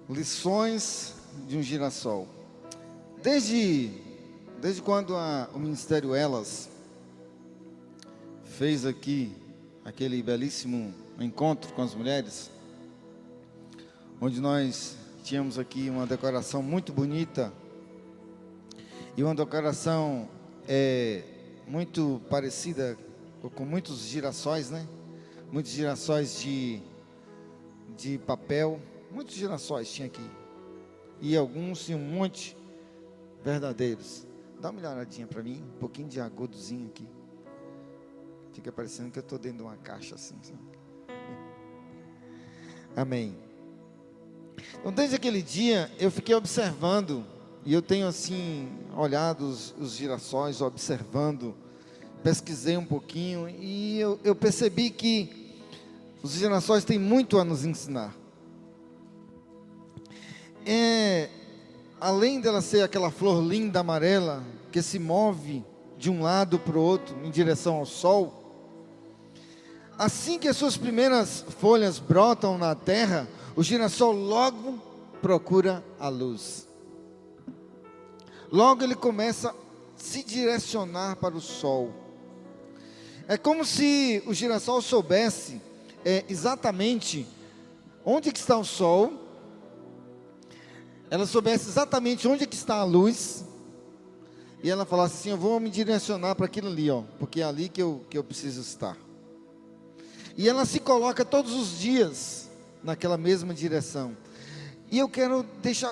Lições de um girassol. Desde quando o Ministério Elas fez aqui aquele belíssimo encontro com as mulheres, onde nós tínhamos aqui uma decoração muito bonita e uma decoração muito parecida com muitos girassóis, né? Muitos girassóis de papel, muitos girassóis tinha aqui, e alguns tinham um monte verdadeiros. Dá uma olhadinha para mim, um pouquinho de agudozinho aqui, fica parecendo que eu estou dentro de uma caixa assim, sabe? Amém. Então desde aquele dia eu fiquei observando, e eu tenho assim olhado os girassóis, observando, pesquisei um pouquinho, e eu percebi que os girassóis têm muito a nos ensinar. Além dela ser aquela flor linda amarela, que se move de um lado para o outro, em direção ao sol, assim que as suas primeiras folhas brotam na terra, o girassol logo procura a luz. Logo ele começa a se direcionar para o sol. É como se o girassol soubesse exatamente onde que está o sol, ela soubesse exatamente onde que está a luz, e ela falasse assim: eu vou me direcionar para aquilo ali, porque é ali que eu preciso estar. E ela se coloca todos os dias naquela mesma direção. E eu quero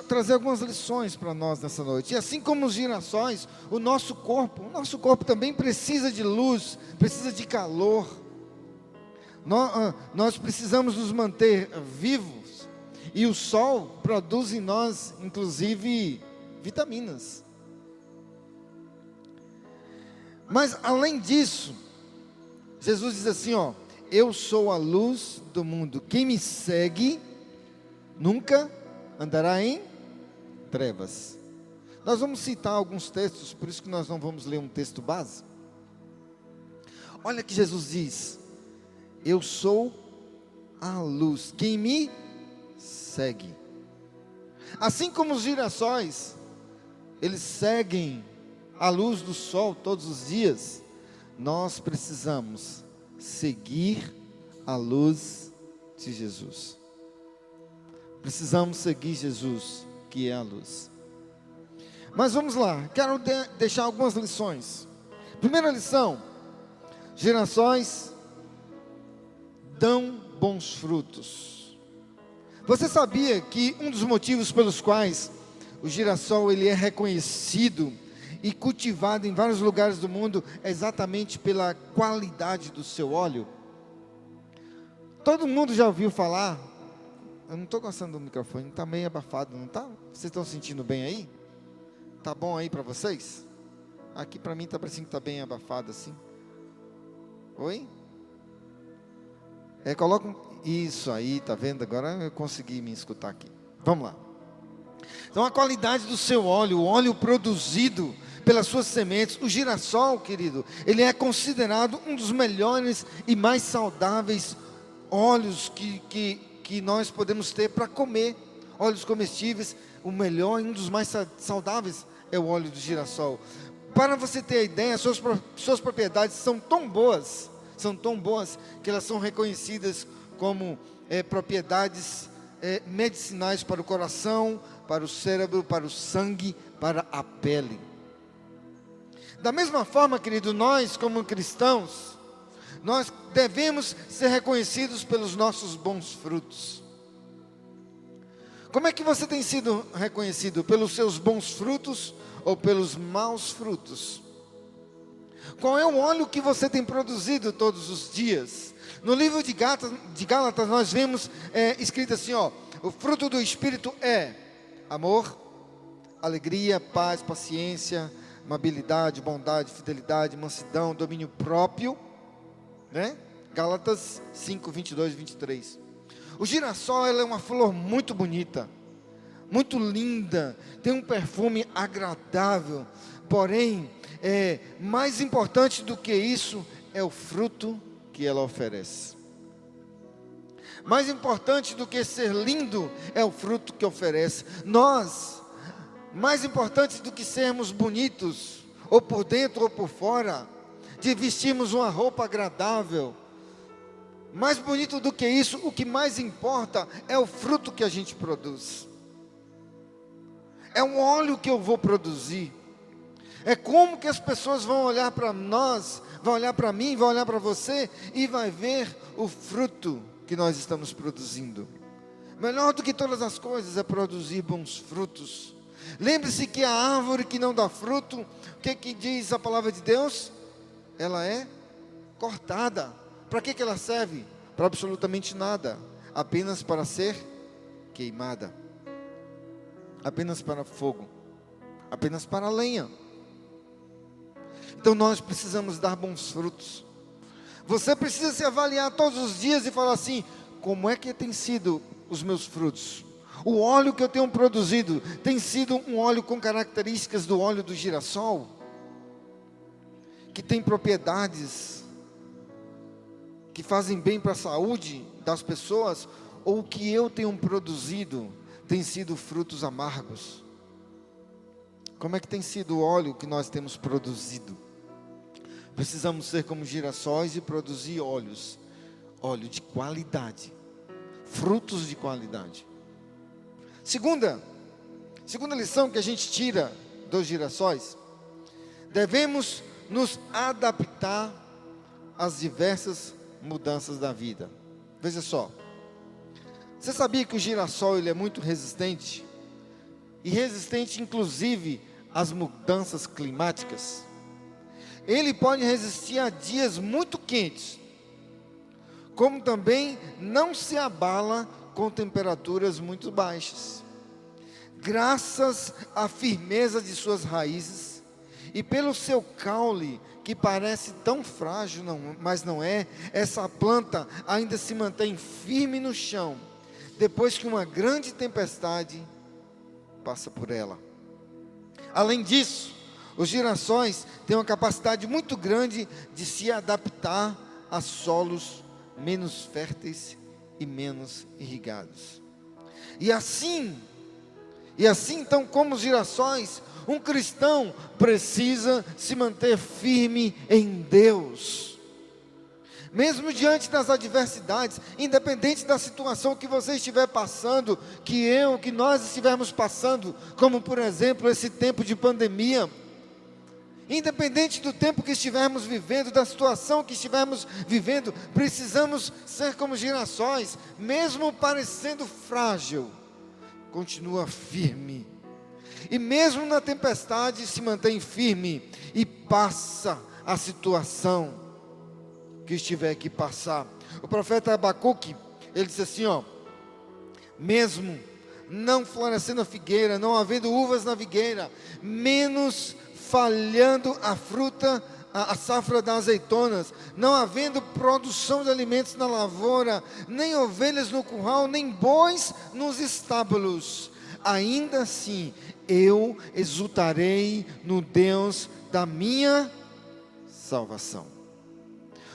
trazer algumas lições para nós nessa noite. E assim como os girassóis, o nosso corpo também precisa de luz, precisa de calor. Nós precisamos nos manter vivos. E o sol produz em nós, inclusive, vitaminas. Mas além disso, Jesus diz assim: eu sou a luz do mundo. Quem me segue nunca andará em trevas. Nós vamos citar alguns textos, por isso que nós não vamos ler um texto base. Olha que Jesus diz: eu sou a luz. Quem me segue. Assim como os girassóis, eles seguem a luz do sol todos os dias, nós precisamos seguir a luz de Jesus. Precisamos seguir Jesus, que é a luz. Mas vamos lá, quero deixar algumas lições. Primeira lição: girassóis dão bons frutos. Você sabia que um dos motivos pelos quais o girassol ele é reconhecido e cultivado em vários lugares do mundo é exatamente pela qualidade do seu óleo? Todo mundo já ouviu falar? Eu não estou gostando do microfone, está meio abafado, não está? Vocês estão sentindo bem aí? Está bom aí para vocês? Aqui para mim está parecendo que está bem abafado assim. Oi? Coloca isso aí, tá vendo? Agora eu consegui me escutar aqui. Vamos lá. Então a qualidade do seu óleo, o óleo produzido pelas suas sementes, o girassol, querido, ele é considerado um dos melhores e mais saudáveis óleos que nós podemos ter para comer. Óleos comestíveis, o melhor e um dos mais saudáveis é o óleo do girassol. Para você ter a ideia, suas propriedades são tão boas que elas são reconhecidas como propriedades medicinais para o coração, para o cérebro, para o sangue, para a pele. Da mesma forma, querido, nós como cristãos, nós devemos ser reconhecidos pelos nossos bons frutos. Como é que você tem sido reconhecido? Pelos seus bons frutos ou pelos maus frutos? Qual é o óleo que você tem produzido todos os dias? No livro de Gálatas nós vemos escrito assim: o fruto do Espírito é amor, alegria, paz, paciência, amabilidade, bondade, fidelidade, mansidão, domínio próprio, né? Gálatas 5, 22 e 23. O girassol é uma flor muito bonita, muito linda, tem um perfume agradável, porém, mais importante do que isso é o fruto que ela oferece. Mais importante do que ser lindo é o fruto que oferece. Mais importante do que sermos bonitos, ou por dentro ou por fora, de vestirmos uma roupa agradável, mais bonito do que isso, o que mais importa é o fruto que a gente produz. É um óleo que eu vou produzir. É como que as pessoas vão olhar para nós, vão olhar para mim, vão olhar para você e vai ver o fruto que nós estamos produzindo. Melhor do que todas as coisas é produzir bons frutos. Lembre-se que a árvore que não dá fruto, o que diz a palavra de Deus? Ela é cortada. Para que ela serve? Para absolutamente nada. Apenas para ser queimada. Apenas para fogo. Apenas para lenha. Então nós precisamos dar bons frutos. Você precisa se avaliar todos os dias e falar assim: como é que tem sido os meus frutos? O óleo que eu tenho produzido tem sido um óleo com características do óleo do girassol, que tem propriedades que fazem bem para a saúde das pessoas, ou o que eu tenho produzido tem sido frutos amargos? Como é que tem sido o óleo que nós temos produzido? Precisamos ser como girassóis e produzir óleo de qualidade, frutos de qualidade. Segunda lição que a gente tira dos girassóis: devemos nos adaptar às diversas mudanças da vida. Veja só, você sabia que o girassol ele é muito resistente? E resistente inclusive às mudanças climáticas. Ele pode resistir a dias muito quentes, como também não se abala com temperaturas muito baixas. Graças à firmeza de suas raízes e pelo seu caule, que parece tão frágil, mas não é, essa planta ainda se mantém firme no chão, depois que uma grande tempestade passa por ela. Além disso, os girassóis têm uma capacidade muito grande de se adaptar a solos menos férteis e menos irrigados. E assim então, como os girassóis, um cristão precisa se manter firme em Deus. Mesmo diante das adversidades, independente da situação que você estiver passando, que nós estivermos passando, como por exemplo esse tempo de pandemia, independente do tempo que estivermos vivendo, da situação que estivermos vivendo, precisamos ser como girassóis, mesmo parecendo frágil, continua firme, e mesmo na tempestade se mantém firme, e passa a situação que estiver que passar. O profeta Abacuque, ele disse assim, mesmo não florescendo a figueira, não havendo uvas na figueira, menos falhando a fruta, a safra das azeitonas, não havendo produção de alimentos na lavoura, nem ovelhas no curral, nem bois nos estábulos, ainda assim eu exultarei no Deus da minha salvação.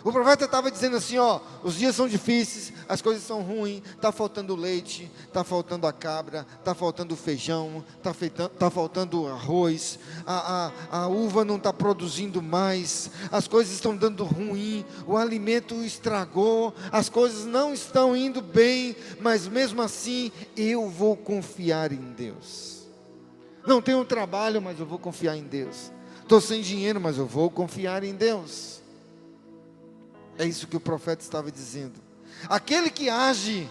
O profeta estava dizendo assim, os dias são difíceis, as coisas são ruins, está faltando leite, está faltando a cabra, está faltando feijão, está faltando arroz, a uva não está produzindo mais, as coisas estão dando ruim, o alimento estragou, as coisas não estão indo bem, mas mesmo assim eu vou confiar em Deus. Não tenho trabalho, mas eu vou confiar em Deus. Estou sem dinheiro, mas eu vou confiar em Deus. É isso que o profeta estava dizendo. Aquele que age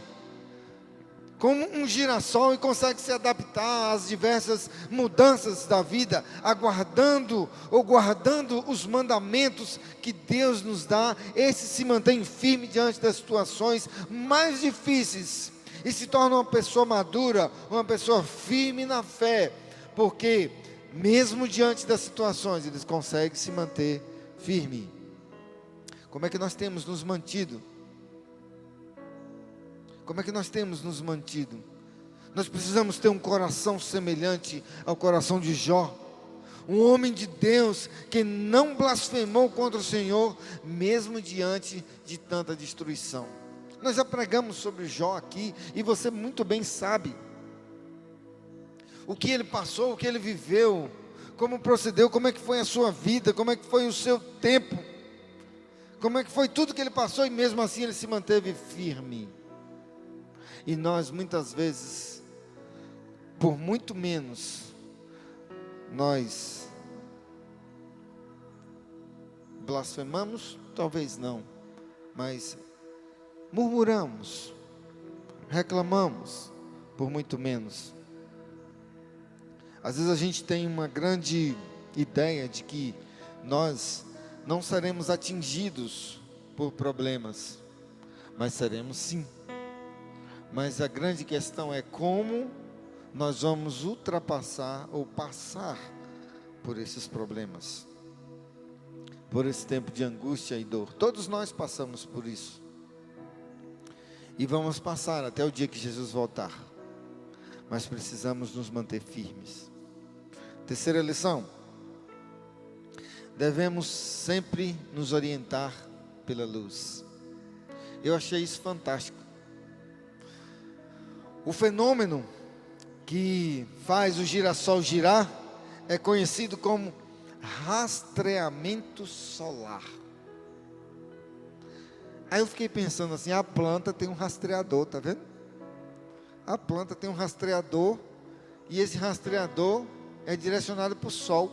como um girassol e consegue se adaptar às diversas mudanças da vida, guardando os mandamentos que Deus nos dá, esse se mantém firme diante das situações mais difíceis e se torna uma pessoa madura, uma pessoa firme na fé, porque mesmo diante das situações ele consegue se manter firme. Como é que nós temos nos mantido? Como é que nós temos nos mantido? Nós precisamos ter um coração semelhante ao coração de Jó, um homem de Deus que não blasfemou contra o Senhor, mesmo diante de tanta destruição. Nós já pregamos sobre Jó aqui, e você muito bem sabe o que ele passou, o que ele viveu, como procedeu, como é que foi a sua vida, como é que foi o seu tempo, como é que foi tudo que ele passou, e mesmo assim ele se manteve firme. E nós muitas vezes, por muito menos, nós blasfemamos, talvez não, mas murmuramos, reclamamos, por muito menos. Às vezes a gente tem uma grande ideia de que nós não seremos atingidos por problemas, mas seremos sim. Mas a grande questão é como nós vamos ultrapassar ou passar por esses problemas, por esse tempo de angústia e dor. Todos nós passamos por isso, e vamos passar até o dia que Jesus voltar, mas precisamos nos manter firmes. Terceira lição: devemos sempre nos orientar pela luz. Eu achei isso fantástico. O fenômeno que faz o girassol girar é conhecido como rastreamento solar. Aí eu fiquei pensando assim, a planta tem um rastreador, tá vendo? A planta tem um rastreador, e esse rastreador é direcionado para o sol.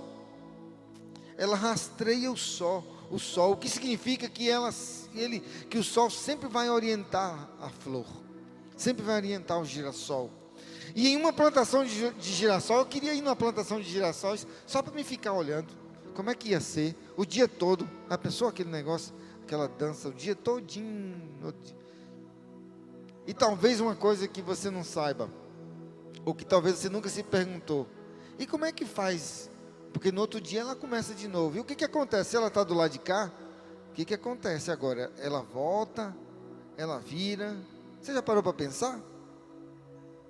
Ela rastreia o sol, o que significa que que o sol sempre vai orientar a flor, sempre vai orientar o girassol. E em uma plantação de girassol, eu queria ir numa plantação de girassóis só para me ficar olhando como é que ia ser o dia todo. A pessoa, aquele negócio, aquela dança o dia todinho. E talvez uma coisa que você não saiba, ou que talvez você nunca se perguntou: e como é que faz? Porque no outro dia ela começa de novo. E o que acontece? Se ela está do lado de cá, o que acontece agora? Ela volta, ela vira. Você já parou para pensar?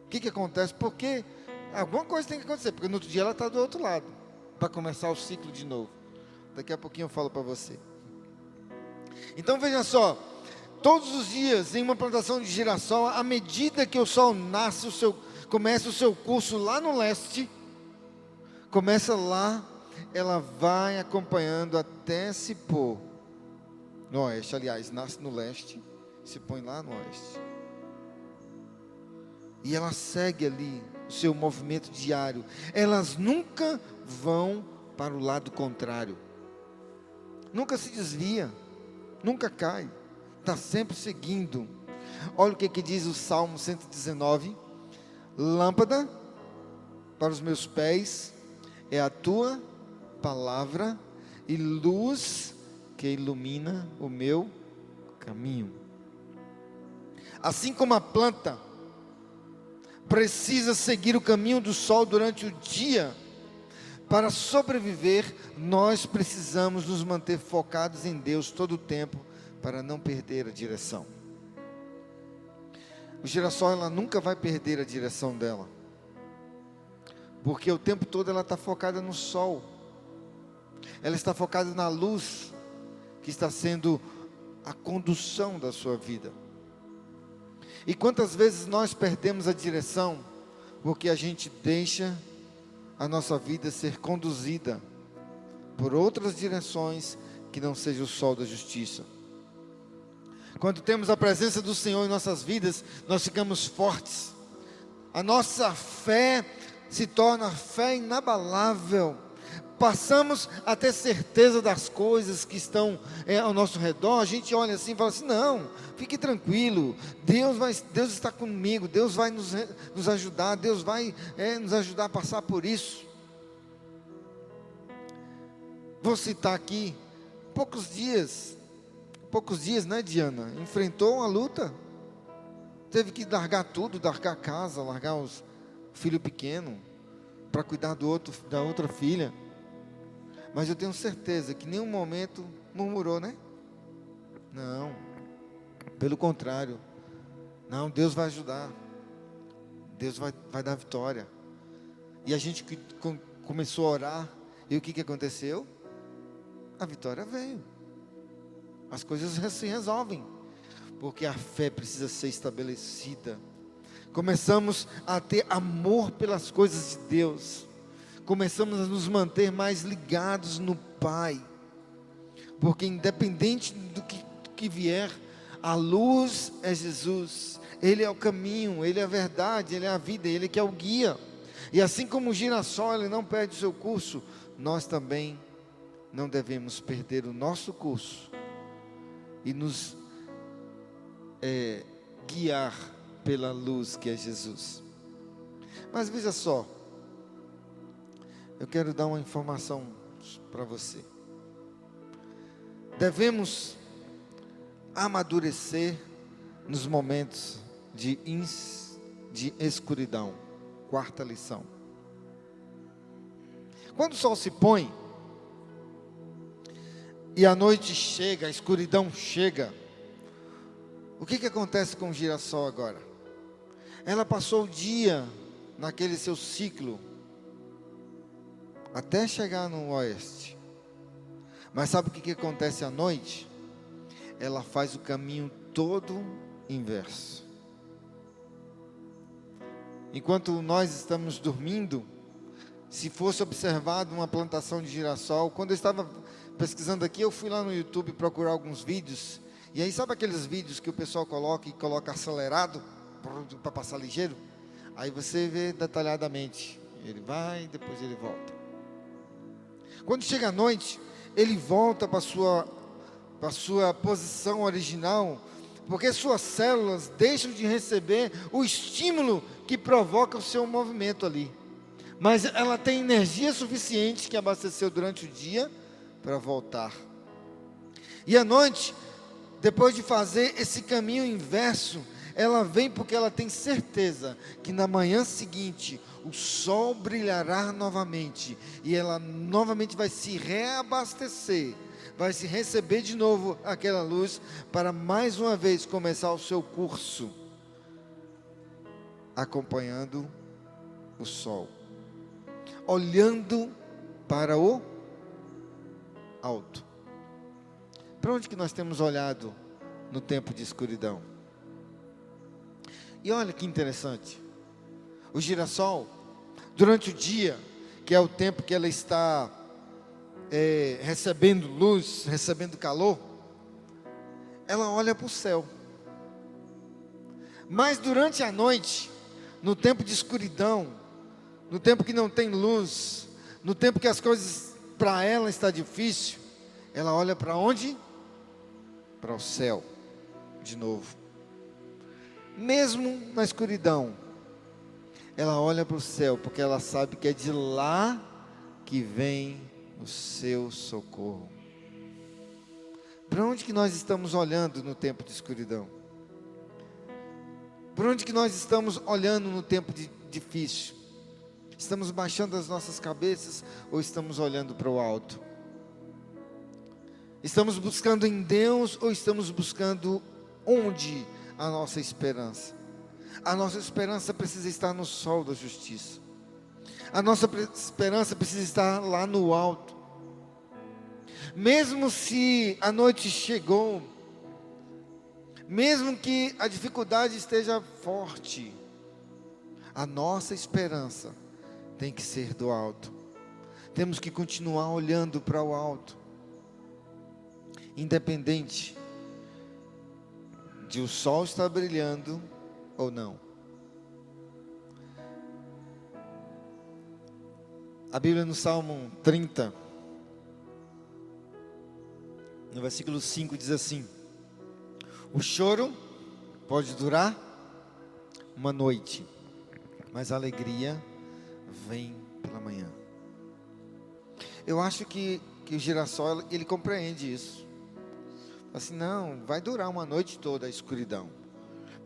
O que acontece? Porque alguma coisa tem que acontecer, porque no outro dia ela está do outro lado, para começar o ciclo de novo. Daqui a pouquinho eu falo para você. Então veja só, todos os dias em uma plantação de girassol, à medida que o sol nasce, começa o seu curso lá no leste, começa lá, ela vai acompanhando até se pôr no oeste. Aliás, nasce no leste, se põe lá no oeste. E ela segue ali o seu movimento diário. Elas nunca vão para o lado contrário. Nunca se desvia, nunca cai. Está sempre seguindo. Olha o que diz o Salmo 119. Lâmpada para os meus pés é a tua palavra, e luz que ilumina o meu caminho. Assim como a planta precisa seguir o caminho do sol durante o dia para sobreviver, nós precisamos nos manter focados em Deus todo o tempo, para não perder a direção. O girassol, ela nunca vai perder a direção dela, porque o tempo todo ela está focada no sol, ela está focada na luz, que está sendo a condução da sua vida. E quantas vezes nós perdemos a direção, porque a gente deixa a nossa vida ser conduzida por outras direções, que não seja o sol da justiça. Quando temos a presença do Senhor em nossas vidas, nós ficamos fortes, a nossa fé se torna fé inabalável, passamos a ter certeza das coisas que estão ao nosso redor. A gente olha assim e fala assim: não, fique tranquilo, Deus está comigo, Deus vai nos ajudar, Deus vai nos ajudar a passar por isso. Vou citar aqui, poucos dias, né, Diana? Enfrentou uma luta, teve que largar tudo, largar a casa, largar os filho pequeno, para cuidar da outra filha. Mas eu tenho certeza que em nenhum momento murmurou, né? Não, pelo contrário. Não, Deus vai ajudar, Deus vai dar vitória. E a gente começou a orar, e o que aconteceu? A vitória veio, as coisas se resolvem, porque a fé precisa ser estabelecida. Começamos a ter amor pelas coisas de Deus. Começamos a nos manter mais ligados no Pai. Porque independente do que vier, a luz é Jesus. Ele é o caminho, Ele é a verdade, Ele é a vida, Ele que é o guia. E assim como o girassol, ele não perde o seu curso, nós também não devemos perder o nosso curso. E nos guiar pela luz que é Jesus. Mas veja só, eu quero dar uma informação para você. Devemos amadurecer nos momentos de escuridão. Quarta lição. Quando o sol se põe e a noite chega, a escuridão chega, o que acontece com o girassol agora? Ela passou o dia naquele seu ciclo até chegar no oeste. Mas sabe o que acontece à noite? Ela faz o caminho todo inverso. Enquanto nós estamos dormindo, se fosse observado uma plantação de girassol, quando eu estava pesquisando aqui, eu fui lá no YouTube procurar alguns vídeos, e aí sabe aqueles vídeos que o pessoal coloca acelerado, para passar ligeiro? Aí você vê detalhadamente, ele vai, depois ele volta. Quando chega a noite, ele volta para a sua posição original, porque suas células deixam de receber o estímulo que provoca o seu movimento ali. Mas ela tem energia suficiente que abasteceu durante o dia para voltar. E à noite, depois de fazer esse caminho inverso, ela vem porque ela tem certeza que na manhã seguinte o sol brilhará novamente e ela novamente vai se reabastecer, vai se receber de novo aquela luz para mais uma vez começar o seu curso, acompanhando o sol, olhando para o alto. Para onde que nós temos olhado no tempo de escuridão? E olha que interessante, o girassol, durante o dia, que é o tempo que ela está recebendo luz, recebendo calor, ela olha para o céu. Mas durante a noite, no tempo de escuridão, no tempo que não tem luz, no tempo que as coisas para ela está difícil, ela olha para onde? Para o céu, de novo. Mesmo na escuridão, ela olha para o céu, porque ela sabe que é de lá que vem o seu socorro. Para onde que nós estamos olhando no tempo de escuridão? Para onde que nós estamos olhando no tempo difícil? Estamos baixando as nossas cabeças ou estamos olhando para o alto? Estamos buscando em Deus ou estamos buscando onde a nossa esperança? A nossa esperança precisa estar no sol da justiça. A nossa esperança precisa estar lá no alto. Mesmo se a noite chegou, mesmo que a dificuldade esteja forte, a nossa esperança tem que ser do alto. Temos que continuar olhando para o alto, independente de o sol estar brilhando ou não. A Bíblia no Salmo 30, no versículo 5 diz assim: o choro pode durar uma noite, mas a alegria vem pela manhã. Eu acho que o girassol, ele compreende isso. Assim, não, vai durar uma noite toda a escuridão,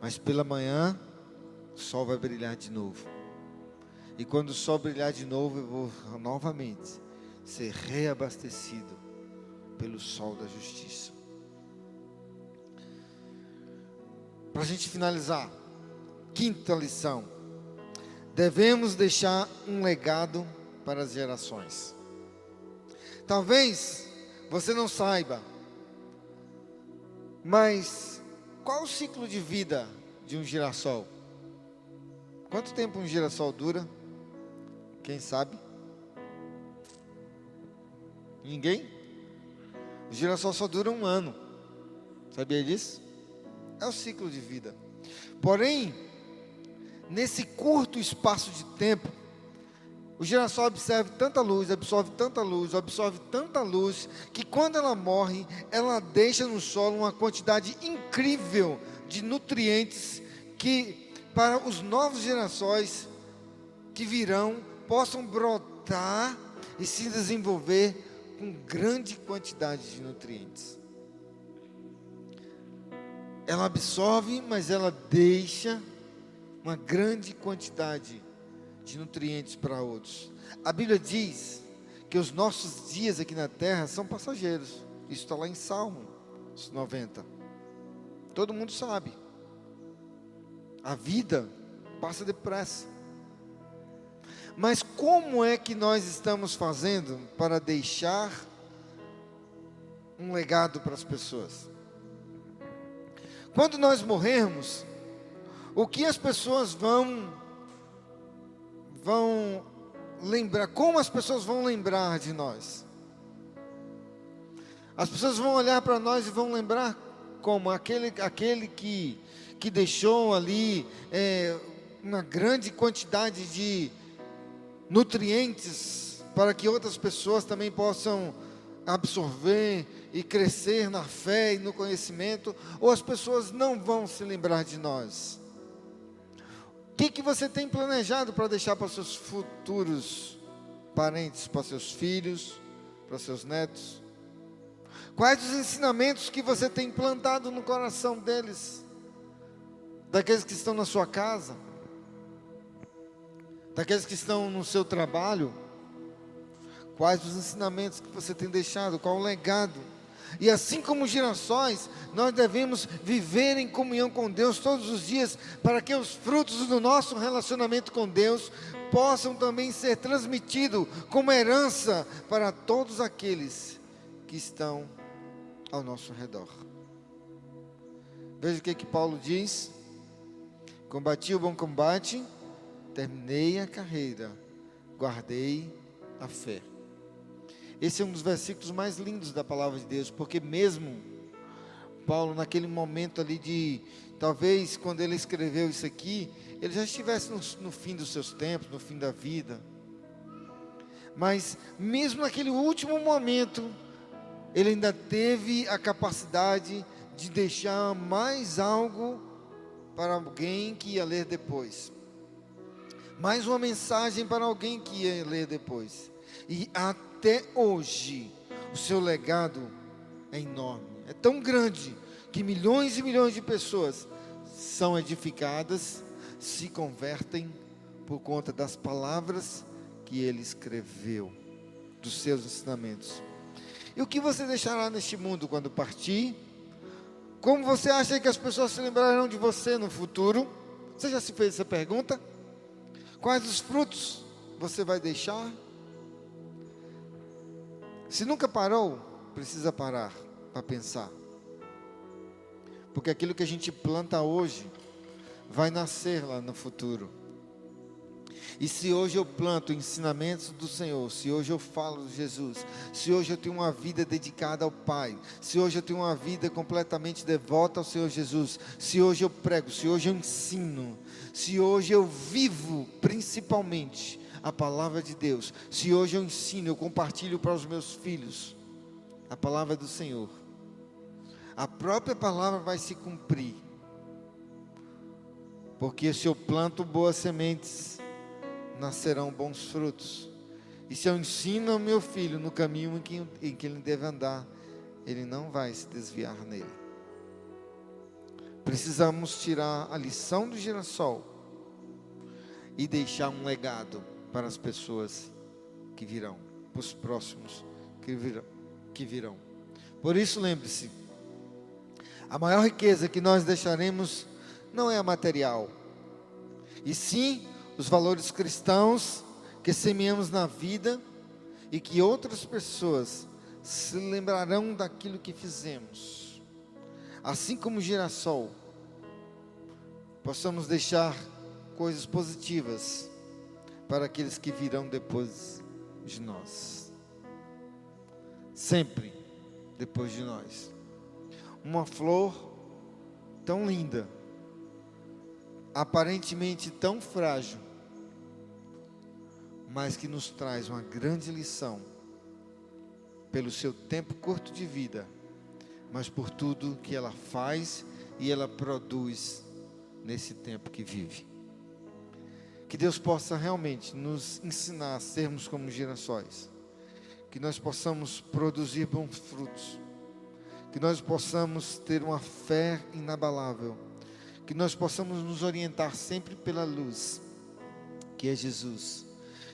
mas pela manhã o sol vai brilhar de novo. E quando o sol brilhar de novo, eu vou novamente ser reabastecido pelo sol da justiça. Para a gente finalizar, quinta lição: devemos deixar um legado para as gerações. Talvez você não saiba, mas qual o ciclo de vida de um girassol? Quanto tempo um girassol dura? Quem sabe? Ninguém? O girassol só dura 1 ano. Sabia disso? É o ciclo de vida. Porém, nesse curto espaço de tempo, o girassol absorve tanta luz, que quando ela morre, ela deixa no solo uma quantidade incrível de nutrientes que, para os novos girassóis que virão, possam brotar e se desenvolver com grande quantidade de nutrientes. Ela absorve, mas ela deixa uma grande quantidade de nutrientes para outros. A Bíblia diz que os nossos dias aqui na terra são passageiros. Isso está lá em Salmo 90. Todo mundo sabe. A vida passa depressa. Mas como é que nós estamos fazendo para deixar um legado para as pessoas? Quando nós morrermos, o que as pessoas vão lembrar? Como as pessoas vão lembrar de nós? As pessoas vão olhar para nós e vão lembrar como aquele que deixou ali uma grande quantidade de nutrientes para que outras pessoas também possam absorver e crescer na fé e no conhecimento, ou as pessoas não vão se lembrar de nós? O que você tem planejado para deixar para seus futuros parentes, para seus filhos, para seus netos? Quais os ensinamentos que você tem plantado no coração deles? Daqueles que estão na sua casa, daqueles que estão no seu trabalho? Quais os ensinamentos que você tem deixado? Qual o legado? E assim como os girassóis, nós devemos viver em comunhão com Deus todos os dias, para que os frutos do nosso relacionamento com Deus possam também ser transmitidos como herança para todos aqueles que estão ao nosso redor. Veja o que Paulo diz: combati o bom combate, terminei a carreira, guardei a fé. Esse é um dos versículos mais lindos da palavra de Deus, porque mesmo Paulo, naquele momento ali talvez quando ele escreveu isso aqui, ele já estivesse no fim dos seus tempos, no fim da vida, mas mesmo naquele último momento, ele ainda teve a capacidade de deixar mais algo para alguém que ia ler depois, mais uma mensagem para alguém que ia ler depois. E até hoje, o seu legado é enorme, é tão grande, que milhões e milhões de pessoas são edificadas, se convertem por conta das palavras que ele escreveu, dos seus ensinamentos. E o que você deixará neste mundo quando partir? Como você acha que as pessoas se lembrarão de você no futuro? Você já se fez essa pergunta? Quais os frutos você vai deixar? Se nunca parou, precisa parar para pensar. Porque aquilo que a gente planta hoje vai nascer lá no futuro. E se hoje eu planto ensinamentos do Senhor, se hoje eu falo de Jesus, se hoje eu tenho uma vida dedicada ao Pai, se hoje eu tenho uma vida completamente devota ao Senhor Jesus, se hoje eu prego, se hoje eu ensino, se hoje eu vivo principalmente a palavra de Deus, se hoje eu ensino, eu compartilho para os meus filhos a palavra do Senhor, a própria palavra vai se cumprir. Porque se eu planto boas sementes, nascerão bons frutos. E se eu ensino ao meu filho no caminho em que ele deve andar, ele não vai se desviar nele. Precisamos tirar a lição do girassol e deixar um legado para as pessoas que virão, para os próximos que virão. Por isso, lembre-se, a maior riqueza que nós deixaremos não é a material, e sim os valores cristãos que semeamos na vida, e que outras pessoas se lembrarão daquilo que fizemos. Assim como o girassol possamos deixar coisas positivas para aqueles que virão depois de nós. Sempre depois de nós. Uma flor tão linda, aparentemente tão frágil, mas que nos traz uma grande lição, pelo seu tempo curto de vida, mas por tudo que ela faz e ela produz nesse tempo que vive. Que Deus possa realmente nos ensinar a sermos como girassóis, que nós possamos produzir bons frutos, que nós possamos ter uma fé inabalável, que nós possamos nos orientar sempre pela luz, que é Jesus,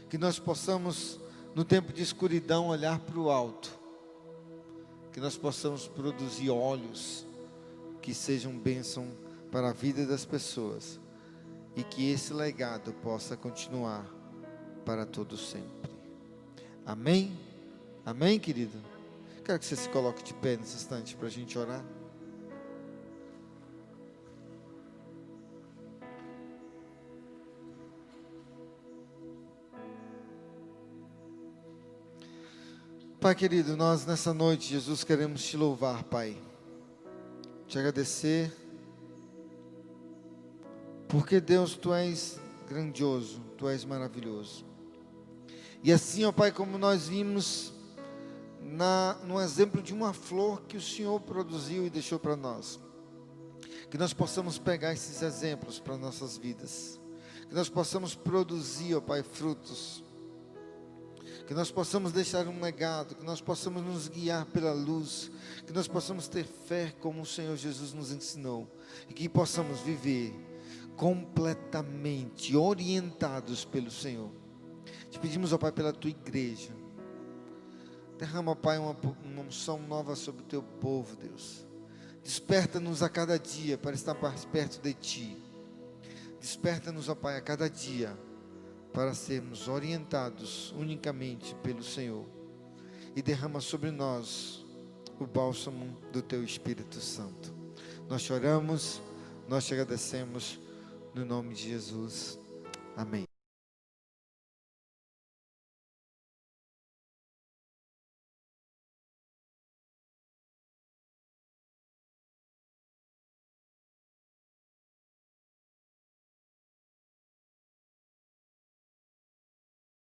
que nós possamos, no tempo de escuridão, olhar para o alto, que nós possamos produzir olhos que sejam bênção para a vida das pessoas, e que esse legado possa continuar para todo sempre. Amém? Amém, querido? Quero que você se coloque de pé nesse instante para a gente orar. Pai querido, nós nessa noite, Jesus, queremos te louvar, Pai, te agradecer, porque Deus, Tu és grandioso, Tu és maravilhoso. E assim, ó Pai, como nós vimos no exemplo de uma flor que o Senhor produziu e deixou para nós, que nós possamos pegar esses exemplos para nossas vidas, que nós possamos produzir, ó Pai, frutos, que nós possamos deixar um legado, que nós possamos nos guiar pela luz, que nós possamos ter fé como o Senhor Jesus nos ensinou, e que possamos viver completamente orientados pelo Senhor. Te pedimos, ó Pai, pela Tua igreja, derrama, ó Pai, uma unção nova sobre o Teu povo, Deus. Desperta-nos a cada dia para estar mais perto de Ti. Desperta-nos, ó Pai, a cada dia para sermos orientados unicamente pelo Senhor. E derrama sobre nós o bálsamo do Teu Espírito Santo. Nós choramos, nós te agradecemos, no nome de Jesus. Amém.